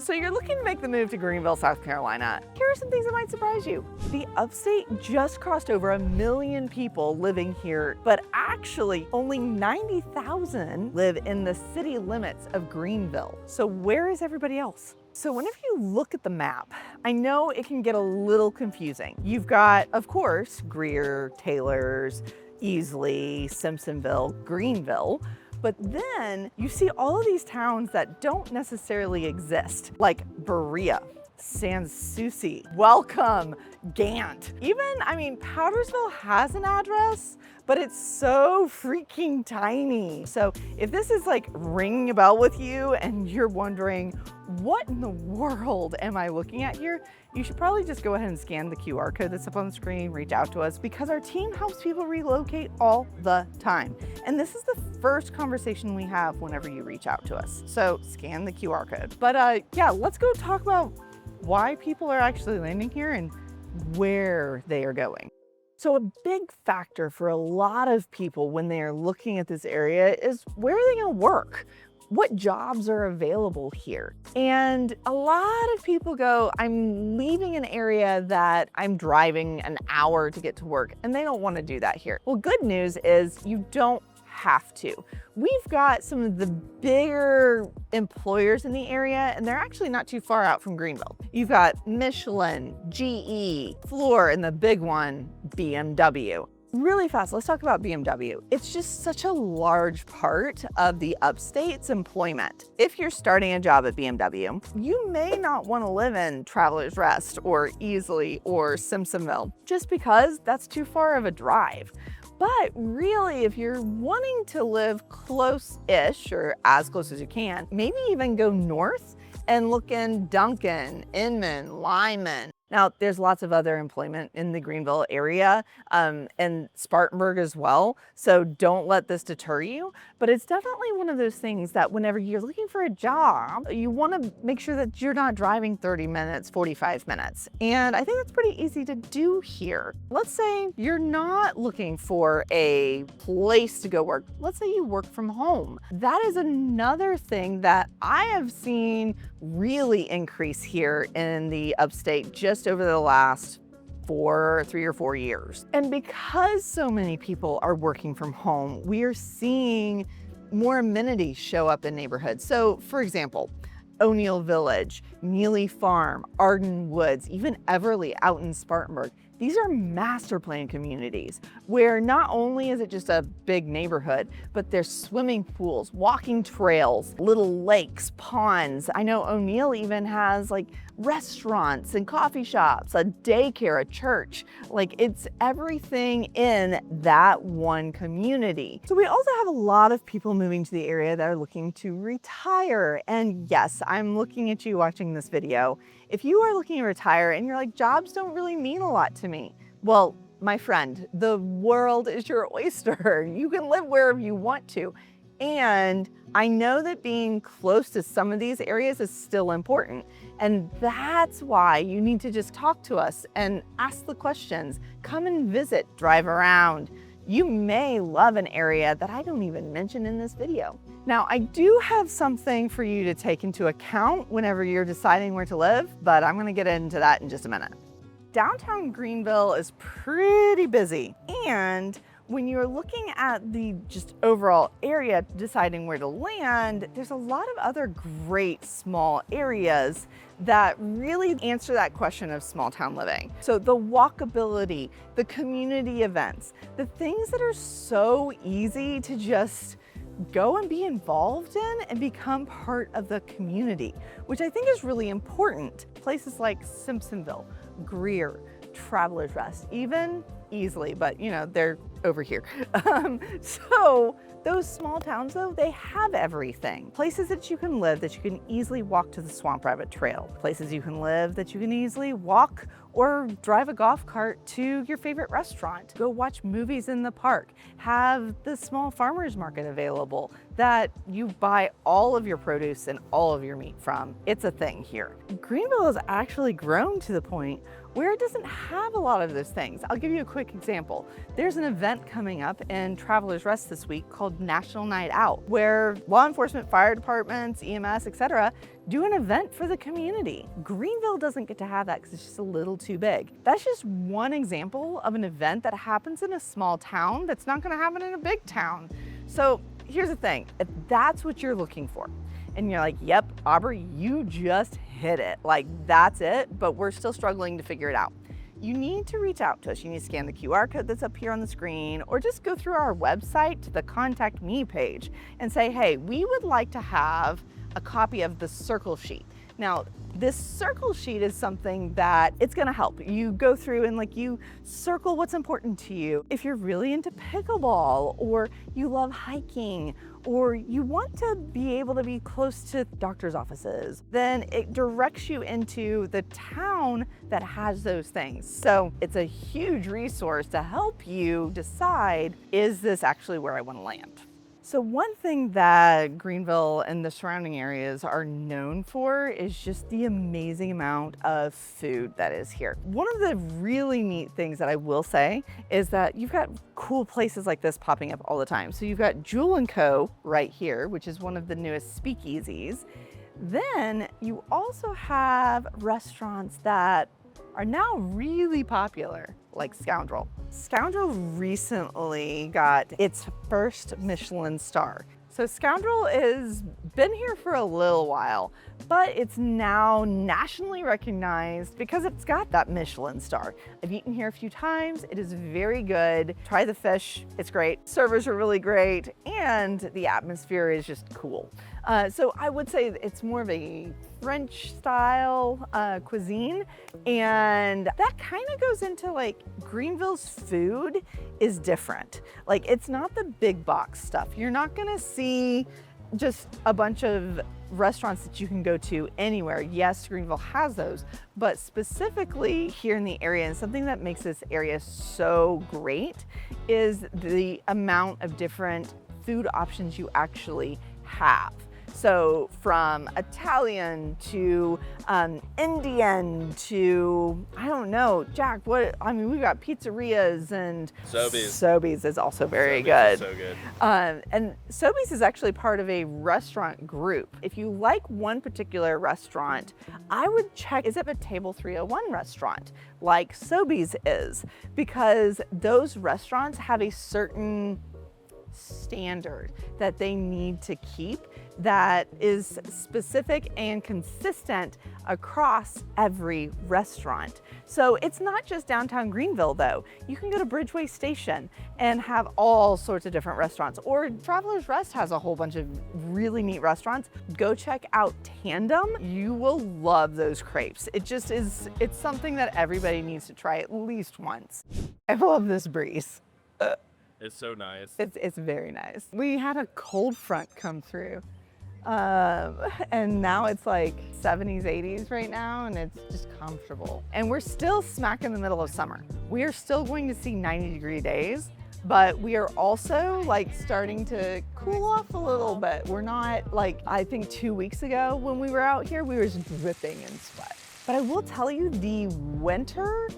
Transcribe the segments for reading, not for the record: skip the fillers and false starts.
So you're looking to make the move to Greenville, South Carolina. Here are some things that might surprise you. The Upstate just crossed over 1 million people living here, but actually only 90,000 live in the city limits of Greenville. So where is everybody else? So whenever you look at the map, I know it can get a little confusing. You've got, of course, Greer, Taylors, Easley, Simpsonville, Greenville, but then you see all of these towns that don't necessarily exist, like Berea, Sans Souci, Welcome, Gant. Even, Powdersville has an address, but it's so freaking tiny. So if this is like ringing a bell with you and you're wondering, what in the world am I looking at here? You should probably just go ahead and scan the QR code that's up on the screen, reach out to us, because our team helps people relocate all the time. And this is the first conversation we have whenever you reach out to us. So scan the QR code. But yeah, let's go talk about why people are actually landing here and where they are going. So a big factor for a lot of people when they are looking at this area is, where are they gonna work? What jobs are available here? And a lot of people go, I'm leaving an area that I'm driving an hour to get to work, and they don't want to do that here. Well, good news is you don't have to. We've got some of the bigger employers in the area, and they're actually not too far out from Greenville. You've got Michelin, GE, Fluor, and the big one, BMW. Really fast, let's talk about BMW. It's just such a large part of the Upstate's employment. If you're starting a job at BMW, you may not want to live in Travelers Rest or Easley or Simpsonville, just because that's too far of a drive. But really, if you're wanting to live close-ish, or as close as you can, maybe even go north and look in Duncan, Inman, Lyman. Now, there's lots of other employment in the Greenville area and Spartanburg as well, so don't let this deter you. But it's definitely one of those things that whenever you're looking for a job, you want to make sure that you're not driving 30 minutes, 45 minutes. And I think that's pretty easy to do here. Let's say you're not looking for a place to go work. Let's say you work from home. That is another thing that I have seen really increase here in the Upstate just over the last 3 or 4 years. And because so many people are working from home, we are seeing more amenities show up in neighborhoods. So for example, O'Neill Village, Neely Farm, Arden Woods, even Everly out in Spartanburg. These are master plan communities where not only is it just a big neighborhood, but there's swimming pools, walking trails, little lakes, ponds. I know O'Neill even has like restaurants and coffee shops, a daycare, a church. Like, it's everything in that one community. So we also have a lot of people moving to the area that are looking to retire. And yes, I'm looking at you watching this video. If you are looking to retire and you're like, jobs don't really mean a lot to me. Well, my friend, the world is your oyster. You can live wherever you want to. And I know that being close to some of these areas is still important. And that's why you need to just talk to us and ask the questions. Come and visit, drive around. You may love an area that I don't even mention in this video. Now, I do have something for you to take into account whenever you're deciding where to live, but I'm gonna get into that in just a minute. Downtown Greenville is pretty busy, and when you're looking at the just overall area, deciding where to land, there's a lot of other great small areas that really answer that question of small town living. So the walkability, the community events, the things that are so easy to just go and be involved in and become part of the community, which I think is really important. Places like Simpsonville, Greer, Travelers Rest, even Easley, but you know, they're over here. So those small towns though, they have everything. Places that you can live that you can easily walk to the Swamp Rabbit Trail. Places you can live that you can easily walk or drive a golf cart to your favorite restaurant. Go watch movies in the park. Have the small farmers market available that you buy all of your produce and all of your meat from. It's a thing here. Greenville has actually grown to the point where it doesn't have a lot of those things. I'll give you a quick example. There's an event coming up in Travelers Rest this week called called National Night Out, where law enforcement, fire departments, EMS, etc., do an event for the community. Greenville doesn't get to have that because it's just a little too big. That's just one example of an event that happens in a small town that's not going to happen in a big town. So here's the thing, if that's what you're looking for, and you're like, yep, Aubree, you just hit it. Like, that's it, but we're still struggling to figure it out. You need to reach out to us. You need to scan the QR code that's up here on the screen, or just go through our website to the Contact Me page and say, hey, we would like to have a copy of the circle sheet. Now, this circle sheet is something that it's gonna help. You go through and like you circle what's important to you. If you're really into pickleball, or you love hiking, or you want to be able to be close to doctor's offices, then it directs you into the town that has those things. So it's a huge resource to help you decide, is this actually where I want to land? So one thing that Greenville and the surrounding areas are known for is just the amazing amount of food that is here. One of the really neat things that I will say is that you've got cool places like this popping up all the time. So you've got Jewel & Co. right here, which is one of the newest speakeasies. Then you also have restaurants that are now really popular, like Scoundrel. Scoundrel recently got its first Michelin star. So Scoundrel has been here for a little while, but it's now nationally recognized because it's got that Michelin star. I've eaten here a few times. It is very good. Try the fish, it's great. Servers are really great, and the atmosphere is just cool. So I would say it's more of a French style cuisine, and that kind of goes into like Greenville's food is different. Like, it's not the big box stuff. You're not gonna see just a bunch of restaurants that you can go to anywhere. Yes, Greenville has those, but specifically here in the area, and something that makes this area so great is the amount of different food options you actually have. So from Italian to Indian to, I don't know, Jack, we've got pizzerias, and Suburbs is also very good. Is so good. And Suburbs is actually part of a restaurant group. If you like one particular restaurant, I would check, is it a Table 301 restaurant like Suburbs is? Because those restaurants have a certain standard that they need to keep that is specific and consistent across every restaurant. So it's not just downtown Greenville though. You can go to Bridgeway Station and have all sorts of different restaurants, or Travelers Rest has a whole bunch of really neat restaurants. Go check out Tandem. You will love those crepes. It's something that everybody needs to try at least once. I love this breeze. It's so nice. It's very nice. We had a cold front come through. And now it's like 70s, 80s right now, and it's just comfortable. And we're still smack in the middle of summer. We are still going to see 90-degree days, but we are also like starting to cool off a little bit. We're not like, I think 2 weeks ago when we were out here, we were just dripping in sweat. But I will tell you, the winter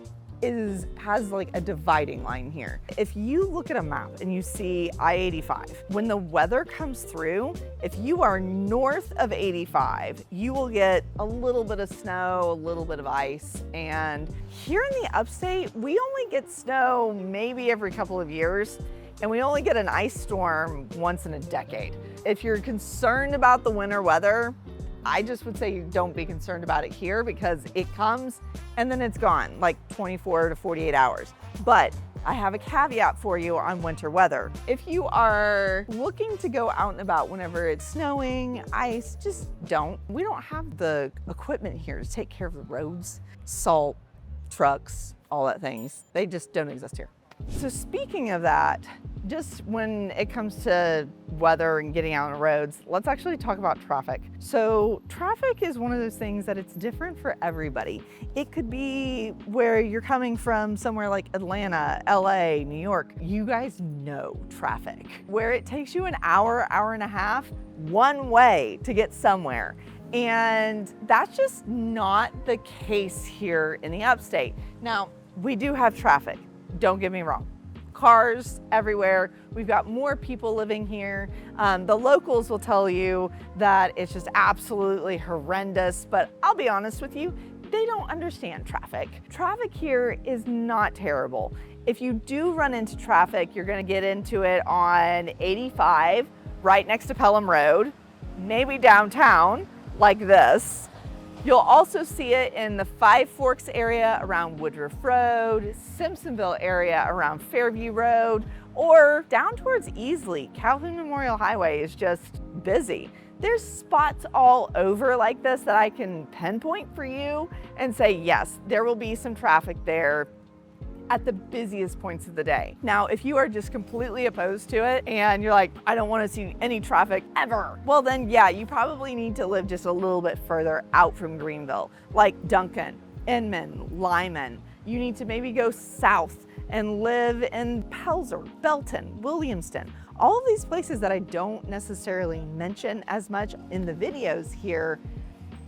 has like a dividing line here. If you look at a map and you see I-85, when the weather comes through, if you are north of 85, you will get a little bit of snow, a little bit of ice. And here in the upstate, we only get snow maybe every couple of years, and we only get an ice storm once in a decade. If you're concerned about the winter weather, I just would say don't be concerned about it here, because it comes and then it's gone, like 24 to 48 hours. But I have a caveat for you on winter weather. If you are looking to go out and about whenever it's snowing, ice, just don't. We don't have the equipment here to take care of the roads, salt, trucks, all that things. They just don't exist here. So speaking of that, just when it comes to weather and getting out on the roads, let's actually talk about traffic. So traffic is one of those things that it's different for everybody. It could be where you're coming from somewhere like Atlanta, LA, New York. You guys know traffic. Where it takes you an hour, hour and a half, one way to get somewhere. And that's just not the case here in the upstate. Now, we do have traffic. Don't get me wrong. cars everywhere. We've got more people living here. The locals will tell you that it's just absolutely horrendous, but I'll be honest with you, they don't understand traffic. Traffic here is not terrible. If you do run into traffic, you're gonna get into it on 85, right next to Pelham Road, maybe downtown, like this. You'll also see it in the Five Forks area around Woodruff Road, Simpsonville area around Fairview Road, or down towards Easley. Calhoun Memorial Highway is just busy. There's spots all over like this that I can pinpoint for you and say, yes, there will be some traffic there at the busiest points of the day. Now, if you are just completely opposed to it and you're like, I don't want to see any traffic ever, well then yeah, you probably need to live just a little bit further out from Greenville, like Duncan, Inman, Lyman. You need to maybe go south and live in Pelzer, Belton, Williamston. All of these places that I don't necessarily mention as much in the videos here,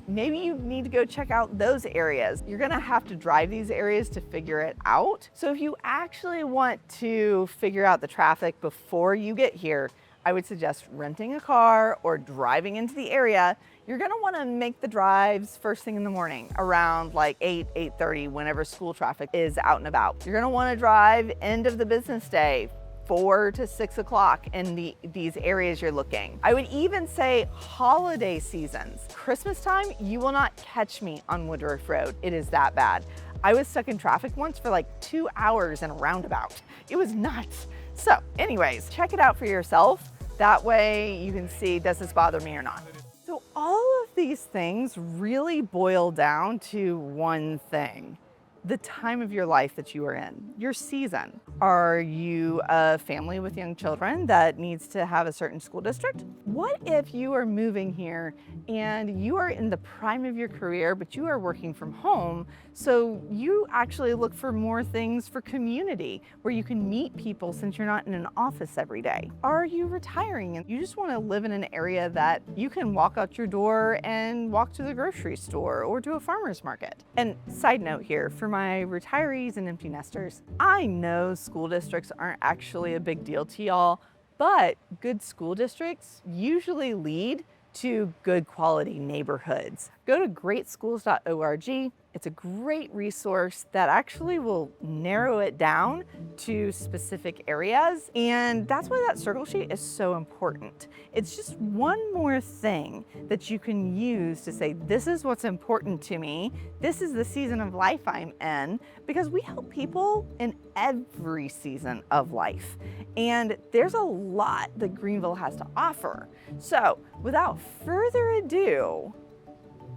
maybe you need to go check out those areas. You're gonna have to drive these areas to figure it out. So if you actually want to figure out the traffic before you get here, I would suggest renting a car or driving into the area. You're gonna wanna make the drives first thing in the morning around like 8:30, whenever school traffic is out and about. You're gonna wanna drive end of the business day, 4 to 6 o'clock in these areas you're looking. I would even say holiday seasons. Christmas time, you will not catch me on Woodruff Road. It is that bad. I was stuck in traffic once for like 2 hours in a roundabout. It was nuts. So anyways, check it out for yourself. That way you can see, does this bother me or not? So all of these things really boil down to one thing: the time of your life that you are in, your season. Are you a family with young children that needs to have a certain school district? What if you are moving here and you are in the prime of your career, but you are working from home, so you actually look for more things for community where you can meet people since you're not in an office every day? Are you retiring and you just want to live in an area that you can walk out your door and walk to the grocery store or to a farmer's market? And side note here, for my retirees and empty nesters, I know school districts aren't actually a big deal to y'all, but good school districts usually lead to good quality neighborhoods. Go to greatschools.org. It's a great resource that actually will narrow it down to specific areas. And that's why that circle sheet is so important. It's just one more thing that you can use to say, this is what's important to me. This is the season of life I'm in, because we help people in every season of life. And there's a lot that Greenville has to offer. So without further ado,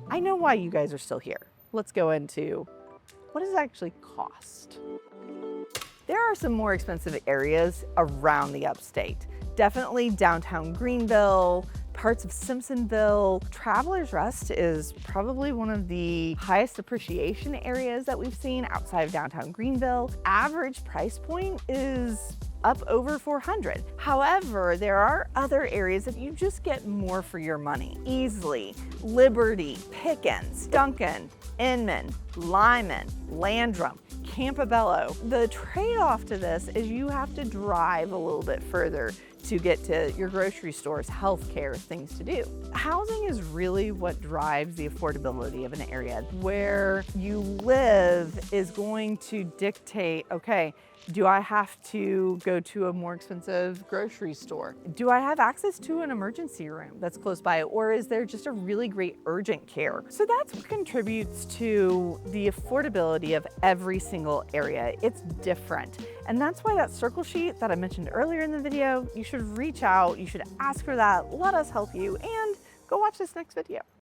I know why you guys are still here. Let's go into what does it actually cost. There are some more expensive areas around the upstate. Definitely downtown Greenville, parts of Simpsonville. Travelers Rest is probably one of the highest appreciation areas that we've seen outside of downtown Greenville. Average price point is up over $400. However, there are other areas that you just get more for your money. Easley, Liberty, Pickens, Duncan, Inman, Lyman, Landrum, Campobello. The trade-off to this is you have to drive a little bit further to get to your grocery stores, healthcare, things to do. Housing is really what drives the affordability of an area. Where you live is going to dictate, okay, do I have to go to a more expensive grocery store? Do I have access to an emergency room that's close by? Or is there just a really great urgent care? So that's what contributes to the affordability of every single area. It's different. And that's why that circle sheet that I mentioned earlier in the video, you should reach out, you should ask for that, let us help you, and go watch this next video.